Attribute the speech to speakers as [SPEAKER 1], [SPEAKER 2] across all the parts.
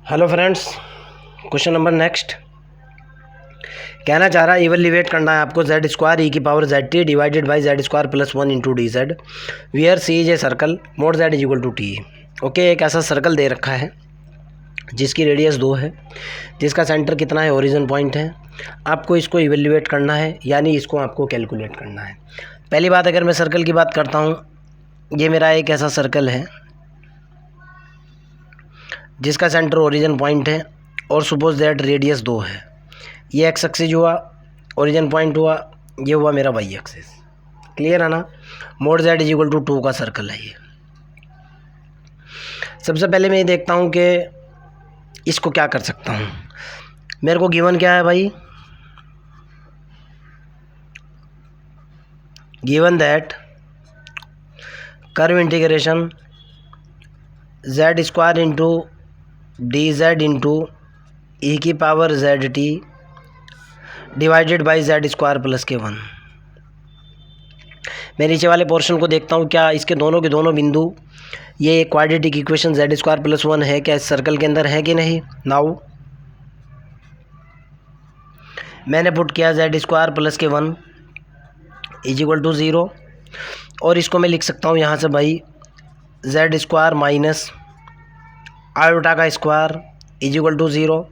[SPEAKER 1] Hello friends, question number next कहना चाह रहा है इवेल्युएट करना है आपको जेड स्क्वायर ई की power Z T divided by Z square plus 1 into D Z where C is a circle mod Z is equal to T. Okay, एक ऐसा सर्कल दे रखा है जिसकी रेडियस 2 है, जिसका सेंटर कितना है, ओरिजिन पॉइंट है। आपको इसको इवेल्युएट करना है, यानी इसको आपको कैलकुलेट करना है। पहली बात, अगर मैं सर्कल की बात करता हूँ, ये मेरा एक ऐसा सर्कल है जिसका सेंटर ओरिजिन पॉइंट है और सपोज दैट रेडियस 2 है। ये एक्स एक्सिस हुआ, ओरिजिन पॉइंट हुआ, ये हुआ मेरा वाई एक्सिस। क्लियर है ना। Mod Z is equal to 2 का सर्कल है ये। सबसे पहले मैं ये देखता हूँ कि इसको क्या कर सकता हूँ। मेरे को गिवन क्या है भाई, given that curve integration z square into D z into e की power Z T divided by Z square plus के 1। मैं नीचे वाले पोर्शन को देखता हूँ, क्या इसके दोनों के दोनों बिंदु ये quadratic equation Z square plus 1 है, क्या इस सर्कल के अंदर है कि नहीं। नाउ मैंने पुट किया जेड स्क्वायर प्लस के 1 इज इक्वल टू 0, और इसको मैं लिख सकता हूँ यहाँ से भाई जेड स्क्वायर माइनस आयोटा का स्क्वायर इज इक्वल टू 0।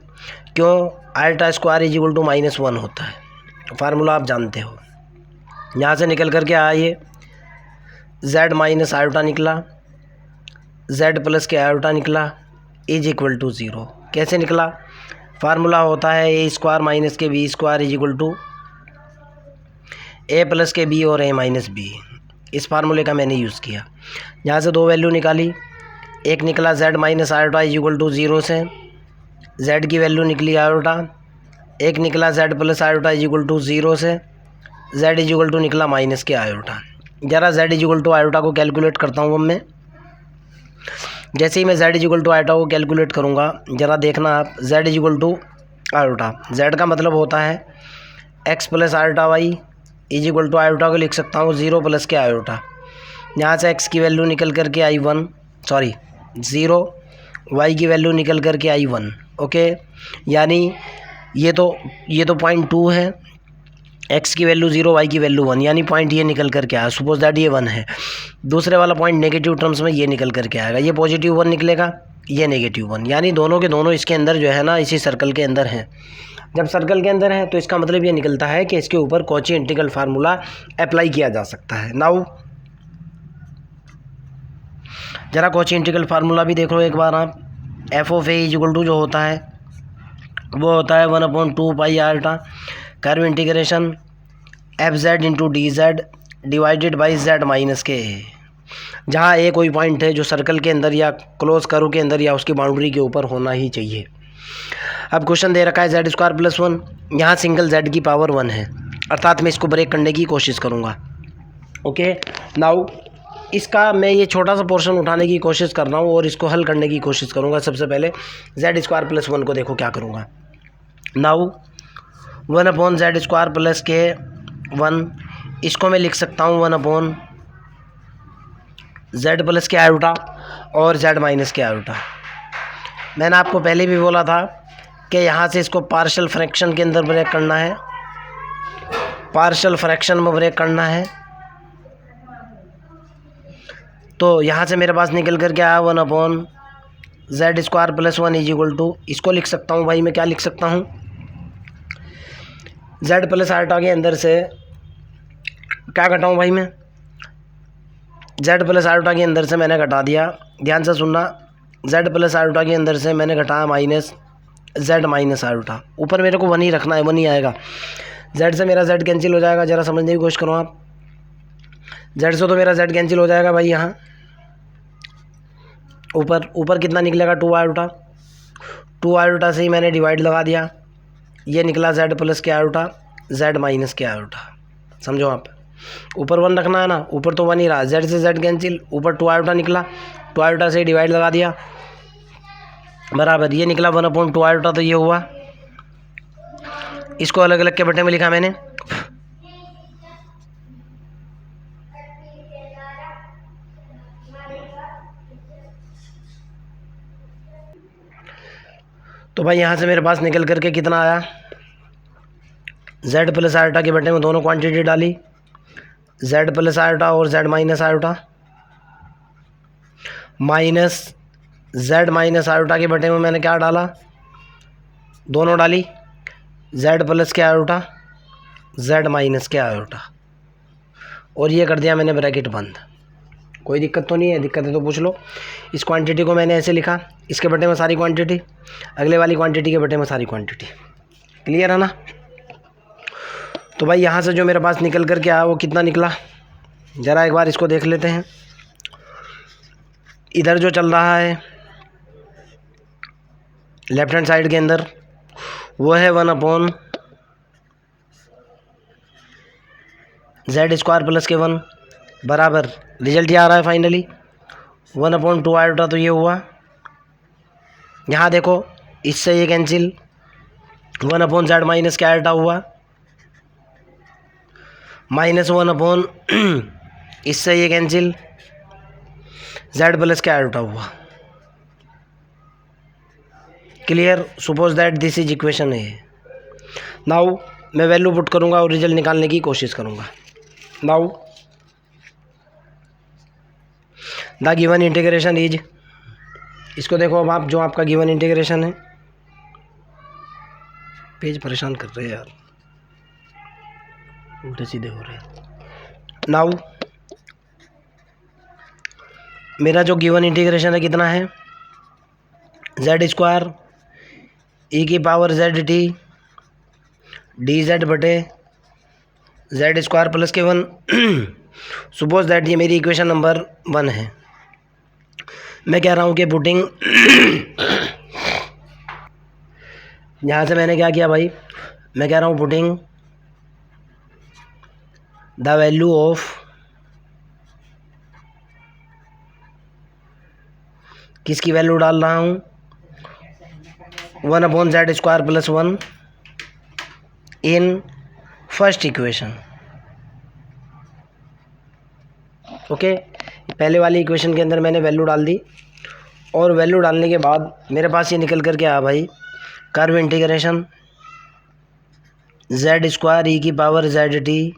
[SPEAKER 1] क्यों, iota square is equal to -1 होता है, फार्मूला आप जानते हो। यहाँ से निकल करके आया ये z माइनस आयोटा निकला, z प्लस के आयोटा निकला इज इक्वल टू 0। कैसे निकला, फार्मूला होता है ए स्क्वायर माइनस के B square is equal to A plus के बी और ए माइनस बी। इस फार्मूले का मैंने यूज़ किया। यहाँ से दो वैल्यू निकाली, एक निकला z minus iota is equal to 0 से z की वैल्यू निकली आयोटा, एक निकला z plus iota is equal to 0 से z इज इक्वल टू निकला माइनस के आयोटा। ज़रा z is equal to iota को कैलकुलेट करता हूँ मैं। जैसे ही मैं z is equal to iota को कैलकुलेट करूँगा, ज़रा देखना आप, z is equal to iota, z का मतलब होता है x plus iota y is equal to iota को लिख सकता हूँ 0 प्लस के आयोटा। यहाँ से x की वैल्यू निकल करके आई 0, y की वैल्यू निकल करके आई 1। ओके, यानी ये तो पॉइंट 2 है, x की वैल्यू 0, y की वैल्यू 1, यानी पॉइंट ये निकल करके आया। सपोज दैट ये 1 है, दूसरे वाला पॉइंट नेगेटिव टर्म्स में ये निकल करके आएगा, ये पॉजिटिव 1 निकलेगा, ये नेगेटिव 1, यानी दोनों के दोनों इसके अंदर जो है ना, इसी सर्कल के अंदर हैं। जब सर्कल के अंदर है तो इसका मतलब ये निकलता है कि इसके ऊपर कॉची इंटीग्रल फार्मूला अप्लाई किया जा सकता है। नाउ जरा कॉची इंटीग्रल फार्मूला भी देख लो एक बार आप। F of a is equal to जो होता है वो होता है 1/2 पाई आल्टा curve integration f z into D z divided by z minus के ए, जहाँ ए कोई पॉइंट है जो सर्कल के अंदर या क्लोज कर्व के अंदर या उसकी बाउंड्री के ऊपर होना ही चाहिए। अब क्वेश्चन दे रखा है जेड स्क्वायर प्लस 1, यहाँ सिंगल जेड की पावर 1 है, अर्थात मैं इसको ब्रेक करने की कोशिश करूँगा। ओके, नाउ इसका मैं ये छोटा सा पोर्शन उठाने की कोशिश कर रहा हूँ और इसको हल करने की कोशिश करूँगा। सबसे पहले जेड स्क्वायर प्लस 1 को देखो क्या करूँगा। नाउ 1/z स्क्वायर प्लस के 1, इसको मैं लिख सकता हूँ 1/z प्लस के आयोटा और z माइनस के आयोटा। मैंने आपको पहले भी बोला था कि यहाँ से इसको पार्शियल फ्रैक्शन के अंदर ब्रेक करना है, पार्शियल फ्रैक्शन में ब्रेक करना है। तो यहाँ से मेरे पास निकल कर क्या आया 1/z square plus 1 is equal to, इसको लिख सकता हूँ भाई मैं, क्या लिख सकता हूँ, z प्लस आयोटा के अंदर से क्या घटाऊँ भाई मैं, z प्लस आयोटा के अंदर से मैंने घटा दिया, ध्यान से सुनना, z प्लस आयोटा के अंदर से मैंने घटाया माइनस z माइनस आयोटा। ऊपर मेरे को 1 ही रखना है, 1 ही आएगा, z से मेरा z कैंसिल हो जाएगा। ज़रा समझने की कोशिश करो आप, z से तो मेरा z कैंसिल हो जाएगा भाई। यहाँ ऊपर कितना निकलेगा 2 आयोटा, 2 आयोटा से ही मैंने डिवाइड लगा दिया, ये निकला z प्लस के आयोटा z माइनस के आयोटा। समझो आप, ऊपर 1 रखना है ना, ऊपर तो 1 ही रहा, z से z कैंसिल, ऊपर 2 आयोटा निकला, 2 आयोटा से डिवाइड लगा दिया, बराबर ये निकला 1/2 आयोटा। तो ये हुआ, इसको अलग अलग के बटे में लिखा मैंने, तो भाई यहाँ से मेरे पास निकल करके कितना आया, z प्लस आयोटा के बटे में दोनों क्वांटिटी डाली, z प्लस आयोटा और z minus iota, minus z minus iota के बटे में मैंने क्या डाला, दोनों डाली, z प्लस के आयोटा, z माइनस के आयोटा, और ये कर दिया मैंने ब्रैकेट बंद। कोई दिक्कत तो नहीं है? दिक्कत है तो पूछ लो। इस क्वांटिटी को मैंने ऐसे लिखा, इसके बटे में सारी क्वांटिटी, अगले वाली क्वांटिटी के बटे में सारी क्वांटिटी। क्लियर है ना? तो भाई यहाँ से जो मेरे पास निकल कर के आया वो कितना निकला, ज़रा एक बार इसको देख लेते हैं। इधर जो चल रहा है लेफ्ट हैंड साइड के अंदर वो है 1/z² प्लस के 1 बराबर, रिजल्ट ये आ रहा है फाइनली 1/2 आयोटा। तो ये हुआ, यहाँ देखो इससे ये कैंसिल, 1/z माइनस के आयोटा हुआ, माइनस 1/, इससे ये कैंसिल, z प्लस के आयोटा हुआ। Clear? Suppose that this is equation A. Now मैं वैल्यू पुट करूँगा और रिजल्ट निकालने की कोशिश करूँगा। Now the given integration is, इसको देखो अब आप, जो आपका गिवन इंटीग्रेशन है, पेज परेशान कर रहे हैं यार, उल्टे सीधे हो रहे हैं। नाउ मेरा जो गिवन इंटीग्रेशन है कितना है, z² e की पावर z t dz बटे z² प्लस के 1। सपोज दैट ये मेरी इक्वेशन नंबर 1 है। मैं कह रहा हूँ कि पुटिंग यहाँ से मैंने क्या किया भाई, मैं कह रहा हूँ पुटिंग द वैल्यू ऑफ, किसकी वैल्यू डाल रहा हूँ, 1/z² plus 1 in first equation. Okay, पहले वाली इक्वेशन के अंदर मैंने वैल्यू डाल दी, और वैल्यू डालने के बाद मेरे पास ये निकल कर के आया भाई, कर्व इंटीग्रेशन z² e की power z t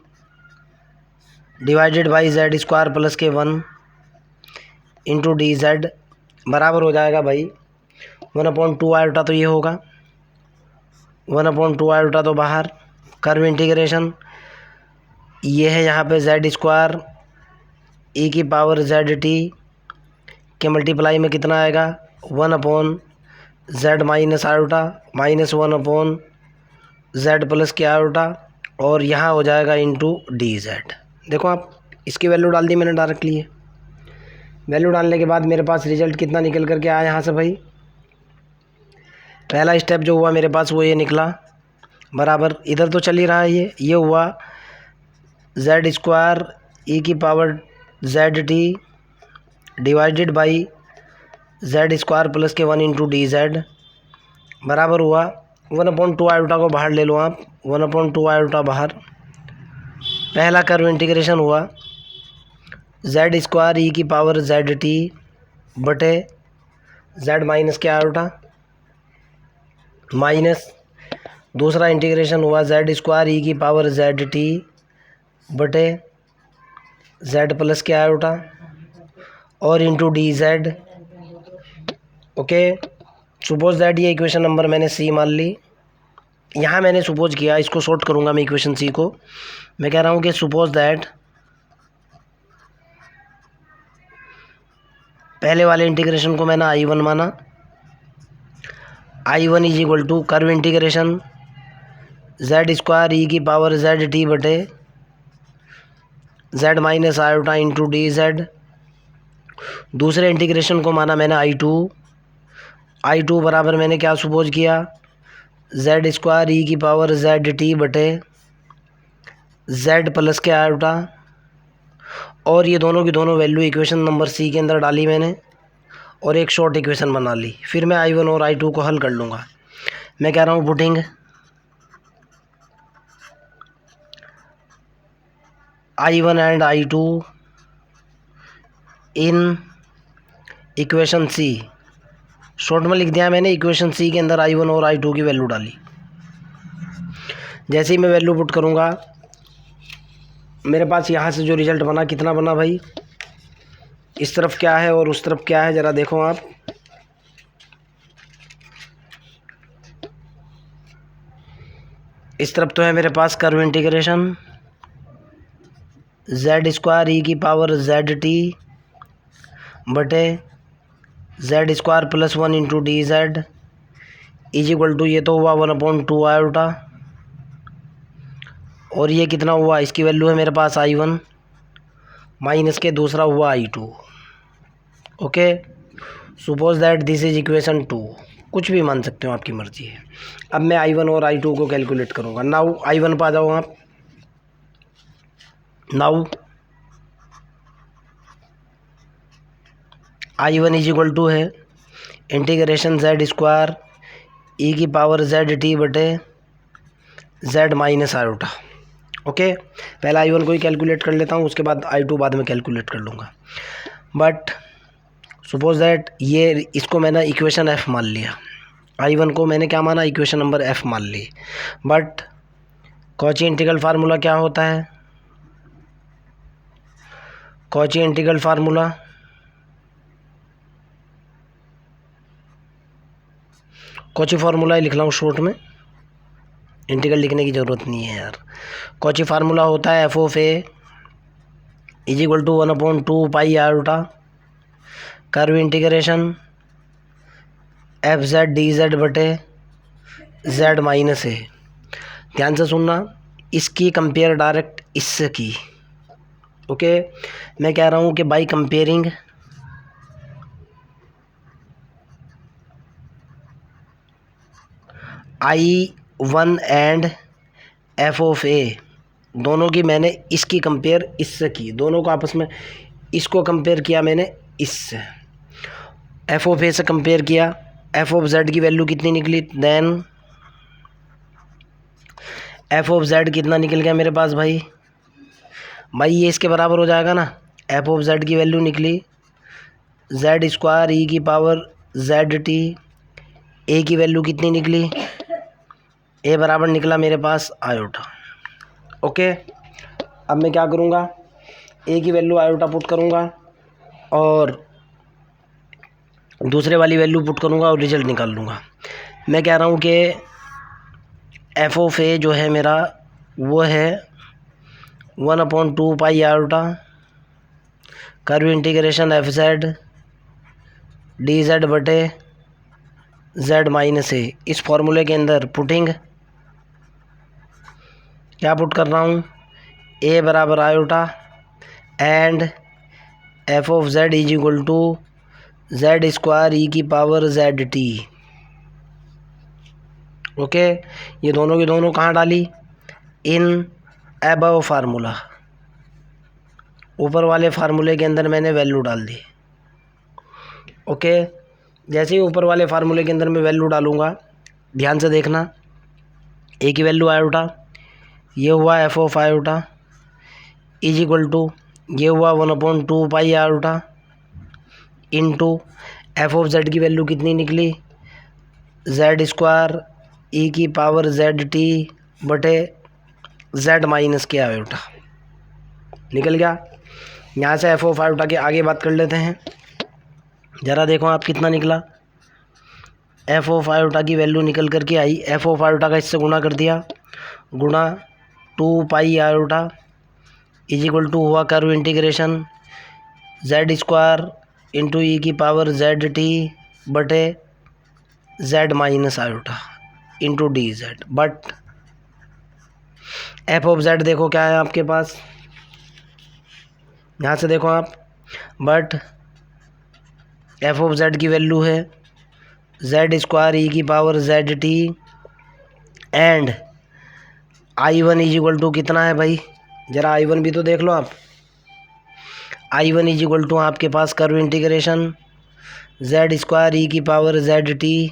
[SPEAKER 1] divided by z² plus के 1 इंटू dz बराबर हो जाएगा भाई 1/2 आयोटा। तो ये होगा 1/2 आयोटा तो बाहर, कर्व इंटीग्रेशन ये है यहाँ पे z² e की पावर z t के मल्टीप्लाई में कितना आएगा, 1/z minus iota minus 1/z plus के आयोटा, और यहाँ हो जाएगा इंटू dz। देखो आप, इसकी वैल्यू डाल दी मैंने डायरेक्टली है। वैल्यू डालने के बाद मेरे पास रिजल्ट कितना निकल कर के आया यहाँ से भाई, पहला स्टेप जो हुआ मेरे पास वो ये निकला बराबर, इधर तो चल ही रहा है ये हुआ z² e की power z t divided by z² plus के 1 इंटू dz बराबर हुआ 1/2 आयोटा को बाहर ले लो आप, 1/2 आयोटा बाहर। पहला कर्व इंटीग्रेशन हुआ z² e की पावर z t बटे z माइनस के आयोटा, माइनस दूसरा इंटीग्रेशन हुआ z² e की पावर z t बटे z प्लस के आयोटा और into dz। Okay, suppose that ये इक्वेशन नंबर मैंने सी मान ली। यहाँ मैंने सपोज किया, इसको शॉर्ट करूँगा मैं इक्वेशन सी को। मैं कह रहा हूँ कि सपोज दैट पहले वाले इंटीग्रेशन को मैंने I1 माना, I1 is equal to curve integration z² e की पावर z t बटे z minus iota into dz। दूसरे इंटीग्रेशन को माना मैंने I2 बराबर मैंने क्या सपोज किया, z² e की पावर z t बटे z प्लस के आयोटा, और ये दोनों की दोनों वैल्यू इक्वेशन नंबर सी के अंदर डाली मैंने, और एक शॉर्ट इक्वेशन बना ली। फिर मैं I1 और I2 को हल कर लूँगा। मैं कह रहा हूँ putting I1 and I2 in equation C short में लिख दिया मैंने, इक्वेशन सी के अंदर I1 और I2 की वैल्यू डाली। जैसे ही मैं वैल्यू पुट करूँगा मेरे पास यहाँ से जो रिज़ल्ट बना कितना बना भाई, इस तरफ क्या है और उस तरफ क्या है ज़रा देखो आप। इस तरफ तो है मेरे पास कर्व इंटीग्रेशन जेड स्क्वायर ई की पावर जेड टी बटे z square plus 1 into D z is equal to, ये तो हुआ 1/2 आयोटा, और ये कितना हुआ, इसकी वैल्यू है मेरे पास I1 माइनस के दूसरा हुआ I2। Okay, suppose that this is equation 2, कुछ भी मान सकते हो, आपकी मर्जी है। अब मैं I1 और I2 को कैलकुलेट करूँगा। नाउ I1 पा जाओ आप। Now I1 is equal to है इंटीग्रेशन जेड स्क्वायर ई की पावर जेड टी बटे जेड माइनस आयोटा। ओके, पहला I1 को ही कैलकुलेट कर लेता हूँ, उसके बाद I2 बाद में कैलकुलेट कर लूँगा। बट सपोज दैट ये इसको मैंने इक्वेशन F मान लिया, I1 को मैंने क्या माना, इक्वेशन नंबर F मान ली। बट कॉची इंटीग्रल फार्मूला क्या होता है, Cauchy integral formula Cauchy formula ही लिख रहा हूँ शॉर्ट में, इंटीग्रल लिखने की ज़रूरत नहीं है यार। कॉची फार्मूला होता है F of A is equal to 1/2 pi iota curve integration f z d z बटे जेड माइनस ए। ध्यान से सुनना, इसकी कंपेयर डायरेक्ट इससे की। ओके, मैं कह रहा हूँ कि by comparing I1 and F of A, दोनों की मैंने इसकी कंपेयर इससे की, दोनों को आपस में, इसको कंपेयर किया मैंने इससे, F ऑफ A से कंपेयर किया, F ऑफ Z की वैल्यू कितनी निकली, देन F ऑफ Z कितना निकल गया मेरे पास भाई, ये इसके बराबर हो जाएगा ना। F ऑफ Z की वैल्यू निकली जेड स्क्वायर ई की पावर जेड टी, ए की वैल्यू कितनी निकली, ए बराबर निकला मेरे पास आयोटा। ओके, अब मैं क्या करूँगा, ए की वैल्यू आयोटा पुट करूँगा और दूसरे वाली वैल्यू पुट करूँगा और रिजल्ट निकाल लूँगा। मैं कह रहा हूँ कि एफ ऑफ ए जो है मेरा वो है 1/2 pi iota curve integration f z d z बटे जेड माइनस ए। इस फॉर्मूले के अंदर पुटिंग क्या पुट कर रहा हूँ, ए बराबर iota and f of z is equal to z square ई की पावर जेड टी। ओके, ये दोनों की दोनों कहाँ डाली, इन अबव फार्मूला, ऊपर वाले फार्मूले के अंदर मैंने वैल्यू डाल दी। ओके, जैसे ही ऊपर वाले फार्मूले के अंदर मैं वैल्यू डालूँगा, ध्यान से देखना, ए की वैल्यू आयोटा, ये हुआ f of iota is equal to, ये हुआ 1/2 pi iota into f of z की वैल्यू कितनी निकली, जेड स्क्वायर ई की पावर जेड टी बटे जेड माइनस के आयोटा निकल गया। यहाँ से एफ ऑफ आयोटा के आगे बात कर लेते हैं, ज़रा देखो आप कितना निकला। एफ ऑफ आयोटा की वैल्यू निकल करके आई, एफ ऑफ आयोटा का इससे गुणा कर दिया, गुणा 2 pi iota is equal to हुआ curve integration z square into e की पावर जेड टी बटे z minus iota into D z. But f of z देखो क्या है आपके पास, यहाँ से देखो आप, बट एफ ऑफ जेड की वैल्यू है जेड स्क्वायर ई की power Z t and I1 is equal to कितना है भाई, ज़रा I1 भी तो देख लो आप। I1 इज इक्वल टू आपके पास कर्व इंटीग्रेशन जेड स्क्वायर ई की पावर जेड टी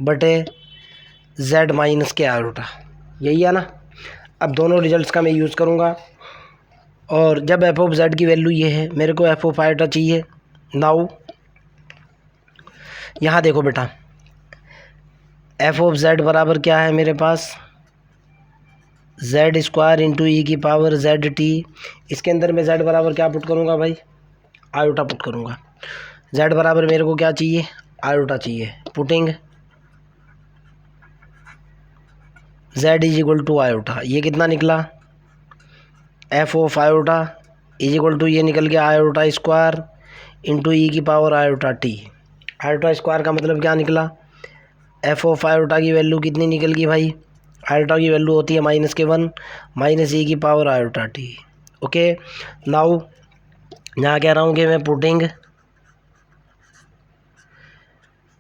[SPEAKER 1] बटे जेड माइनस के आयोटा, यही है ना। अब दोनों रिजल्ट्स का मैं यूज़ करूँगा, और जब एफ ऑफ जेड की वैल्यू ये है, मेरे को एफ ऑफ आयोटा चाहिए। नाउ यहाँ देखो बेटा, एफ ऑफ जेड बराबर क्या है मेरे पास, जेड स्क्वायर इंटू ई की पावर जेड टी। इसके अंदर मैं जेड बराबर क्या पुट करूँगा भाई, आयोटा पुट करूँगा। जेड बराबर मेरे को क्या चाहिए, आयोटा चाहिए। Putting z is equal to iota, ये कितना निकला, f of iota is equal to, ये निकल गया आयोटा स्क्वायर इंटू ई की power iota t. Iota square का मतलब क्या निकला, एफ ऑफ आयोटा की वैल्यू कितनी निकल गई भाई, आयोटा की वैल्यू होती है -1 माइनस ई की power iota t. Okay, now यहाँ कह रहा हूँ कि मैं putting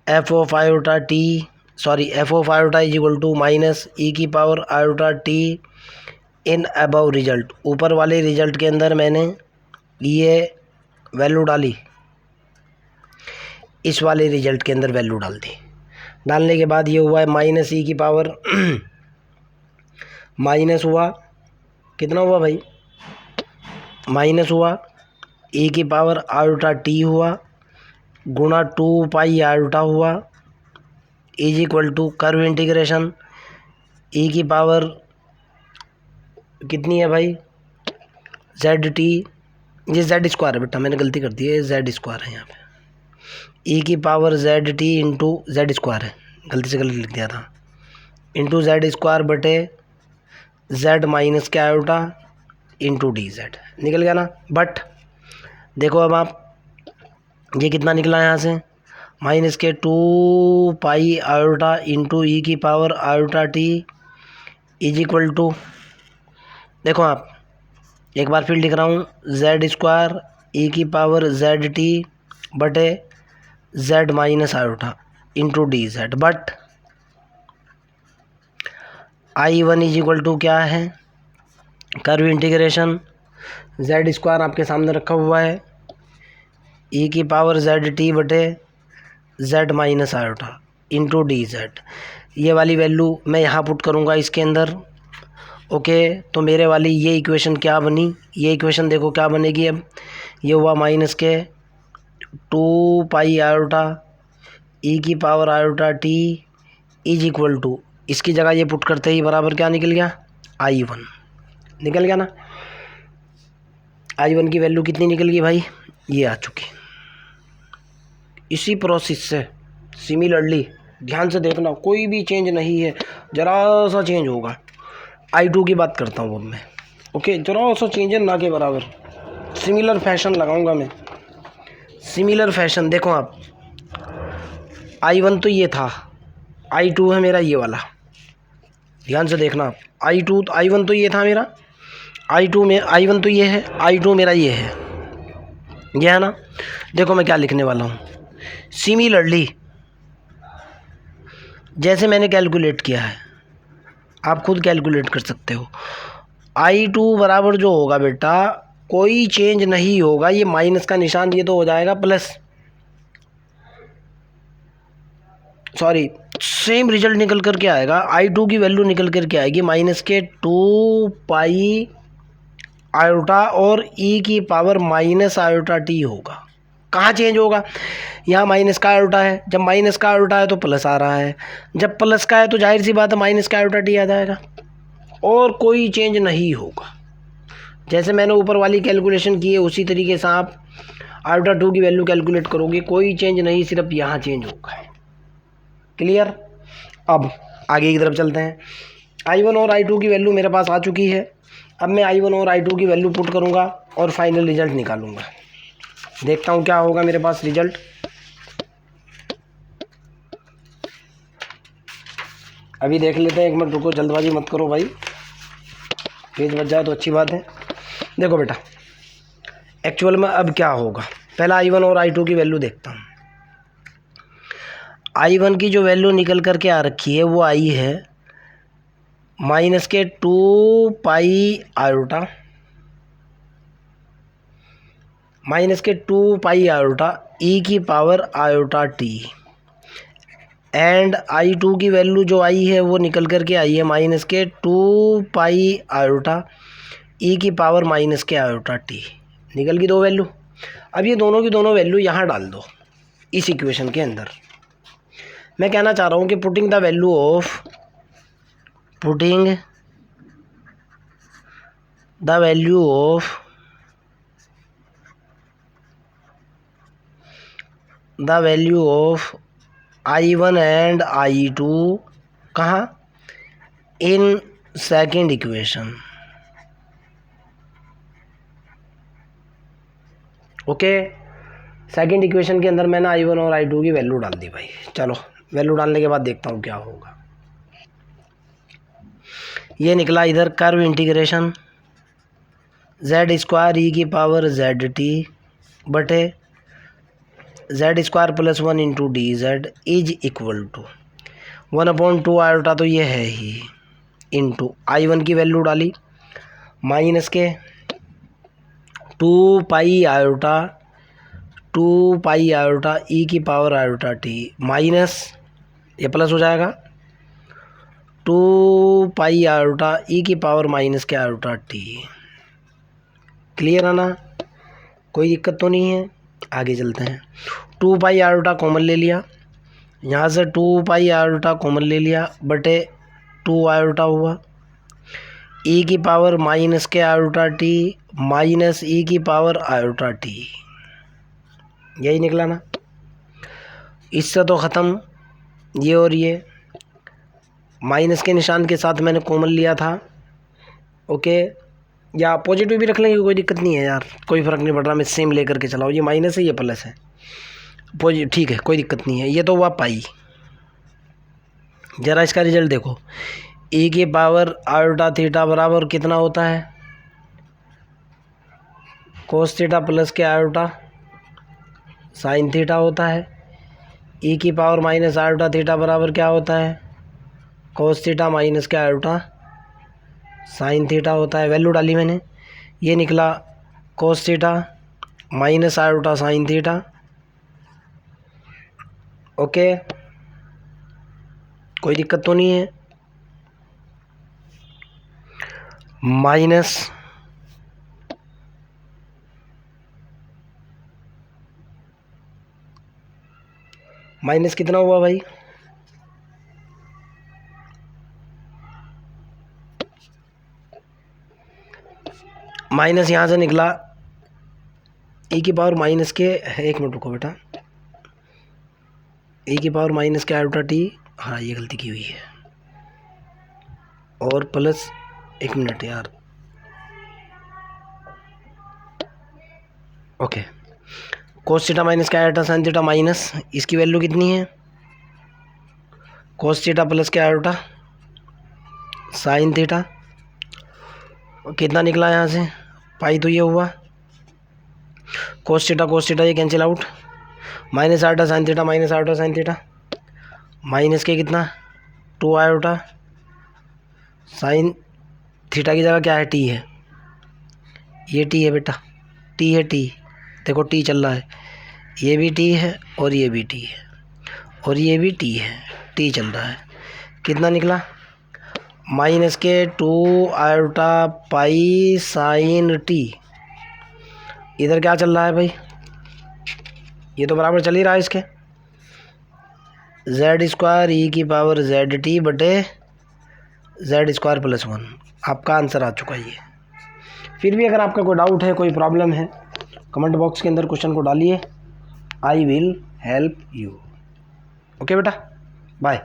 [SPEAKER 1] f of iota t, sorry f of iota is equal to minus e की power iota t in above result. ऊपर वाले रिजल्ट के अंदर मैंने ये वैल्यू डाली, इस वाले रिजल्ट के अंदर वैल्यू डाल दी। डालने के बाद ये हुआ है माइनस ई की पावर माइनस हुआ, कितना हुआ भाई, माइनस हुआ ई की पावर आयोटा टी हुआ गुणा 2 पाई आयोटा हुआ is equal to curve integration e की पावर कितनी है भाई, जेड टी, ये जेड स्क्वायर है बेटा, मैंने गलती कर दी है, जेड स्क्वायर है यहाँ पे, ई की power Z T into Z square है, गलती से गलत लिख दिया था, इंटू जेड स्क्वायर बटे जेड माइनस के आयोटा इंटू डी जेड, निकल गया ना। बट देखो अब आप, ये कितना निकला यहाँ से, माइनस के 2 पाई आयोटा इंटू ई की power iota t is equal to, देखो आप एक बार फिर लिख रहा हूँ, जेड स्क्वायर ई की पावर जेड टी बटे z minus iota into D z. But I1 is equal to क्या है, कर्व इंटीग्रेशन जेड स्क्वायर आपके सामने रखा हुआ है, ई की पावर जेड टी बटे z minus iota into D Z. ये वाली वैल्यू मैं यहाँ पुट करूँगा इसके अंदर। ओके, तो मेरे वाली ये इक्वेशन क्या बनी, ये इक्वेशन देखो क्या बनेगी। अब ये हुआ माइनस के 2 पाई आयोटा ई की power iota t is equal to, इसकी जगह ये पुट करते ही बराबर क्या निकल गया, I1 निकल गया ना। I1 की वैल्यू कितनी निकल गई भाई, ये आ चुकी। इसी प्रोसेस से सिमिलरली ध्यान से देखना, कोई भी चेंज नहीं है, ज़रा सा चेंज होगा। I2 की बात करता हूँ अब मैं। ओके, ज़रा सा चेंज है ना के बराबर, सिमिलर फैशन लगाऊंगा मैं, सिमिलर फैशन। देखो आप, I1 तो ये था, I2 है मेरा ये वाला, ध्यान से देखना आप। I1 तो ये था मेरा, I2 में I1 तो ये है, I2 मेरा ये है, ये है ना। देखो मैं क्या लिखने वाला हूँ, सिमिलरली जैसे मैंने कैलकुलेट किया है आप खुद कैलकुलेट कर सकते हो। I2 बराबर जो होगा बेटा, कोई चेंज नहीं होगा, ये माइनस का निशान ये तो हो जाएगा प्लस, सॉरी सेम रिजल्ट निकल कर के आएगा। I2 की वैल्यू निकल कर के आएगी माइनस के 2 पाई आयोटा और ई की पावर माइनस आयोटा टी होगा। कहाँ चेंज होगा, यहाँ माइनस का आयोटा है, जब माइनस का आयोटा है तो प्लस आ रहा है, जब प्लस का है तो जाहिर सी बात है माइनस का आयोटा टी आ जाएगा, और कोई चेंज नहीं होगा। जैसे मैंने ऊपर वाली कैलकुलेशन की है उसी तरीके से आप आयोटा 2 की वैल्यू कैलकुलेट करोगे, कोई चेंज नहीं, सिर्फ यहाँ चेंज होगा। क्लियर। अब आगे की तरफ चलते हैं। I1 और I2 की वैल्यू मेरे पास आ चुकी है। अब मैं I1 और I2 की वैल्यू पुट करूँगा और फाइनल रिजल्ट निकालूंगा। देखता हूँ क्या होगा मेरे पास रिजल्ट। अभी देख लेते हैं, एक मिनट रुको, जल्दबाजी मत करो भाई, पेज बच जाए तो अच्छी बात है। देखो बेटा, एक्चुअल में अब क्या होगा, पहला I1 और I2 की वैल्यू देखता हूँ। I1 की जो वैल्यू निकल करके आ रखी है वो आई है माइनस के 2 पाई आयोटा, माइनस के 2 पाई आयोटा ई की power iota T, and I2 की वैल्यू जो आई है वो निकल करके आई है माइनस के 2 पाई आयोटा ई की पावर माइनस के आयोटा टी। निकल गई दो वैल्यू। अब ये दोनों की दोनों वैल्यू यहाँ डाल दो इस इक्वेशन के अंदर। मैं कहना चाह रहा हूँ कि putting the value of I1 and I2 कहाँ, in second equation. Okay, second equation के अंदर मैंने I1 और I2 की वैल्यू डाल दी भाई। चलो वैल्यू डालने के बाद देखता हूँ क्या होगा। ये निकला इधर कर्व इंटीग्रेशन जेड स्क्वायर ई की पावर जेड टी बटे z square plus 1 into D z is equal to 1/2 iota, तो ये है ही, इंटू I1 की वैल्यू डाली माइनस के 2 पाई आयोटा ई की पावर आयोटा टी माइनस, ये प्लस हो जाएगा 2 पाई आयोटा ई की पावर माइनस के आयोटा टी। क्लियर है ना, कोई दिक्कत तो नहीं है। आगे चलते हैं। 2 पाई आयोटा कॉमन ले लिया, यहाँ से 2 पाई आयोटा कॉमन ले लिया बटे 2 आयोटा हुआ, ई की पावर माइनस के आयोटा टी माइनस ई की पावर आयोटा टी, यही निकला ना। इससे तो ख़त्म ये, और ये माइनस के निशान के साथ मैंने कॉमन लिया था। ओके, या पॉजिटिव भी रख लेंगे, कोई दिक्कत नहीं है यार, कोई फ़र्क नहीं पड़ रहा, मैं सेम लेकर के चलाओ। ये माइनस है, ये प्लस है, ठीक है, कोई दिक्कत नहीं है। ये तो हुआ पाई। ज़रा इसका रिजल्ट देखो, ई की पावर आयोटा थीटा बराबर कितना होता है, कोस थीटा प्लस के आयोटा साइन थीटा होता है। ई की पावर माइनस आयोटा थीटा बराबर क्या होता है, कोस थीटा माइनस के आयोटा साइन थीटा होता है। वैल्यू डाली मैंने, ये निकला cos theta minus iota sine theta. Okay, कोई दिक्कत तो नहीं है। माइनस कितना हुआ भाई, माइनस यहाँ से निकला ई की पावर माइनस के, एक मिनट रुको बेटा, ई की पावर माइनस के आयोटा टी, हाँ ये गलती की हुई है, और प्लस, एक मिनट यार, ओके, कोस थीटा माइनस के आयोटा साइन थीटा माइनस, इसकी वैल्यू कितनी है, कोस थीटा प्लस के आयोटा साइन थीटा, कितना निकला यहाँ से पाई, तो ये हुआ कोस थीटा ये cancel out, minus iota sine theta minus iota sine theta, minus के कितना 2 आयोटा साइन थीटा की जगह क्या है, टी है, ये टी है बेटा, टी है, टी देखो टी चल रहा है, ये भी टी है और ये भी टी है और ये भी टी है, टी चल रहा है। कितना निकला, माइनस के 2 आयोटा पाई साइन टी, इधर क्या चल रहा है भाई, ये तो बराबर चल ही रहा है इसके, जेड स्क्वायर ई की पावर जेड टी बटे जेड स्क्वायर प्लस 1। आपका आंसर आ चुका है ये। फिर भी अगर आपका कोई डाउट है, कोई प्रॉब्लम है, कमेंट बॉक्स के अंदर क्वेश्चन को डालिए, I will help you. Okay बेटा, बाय।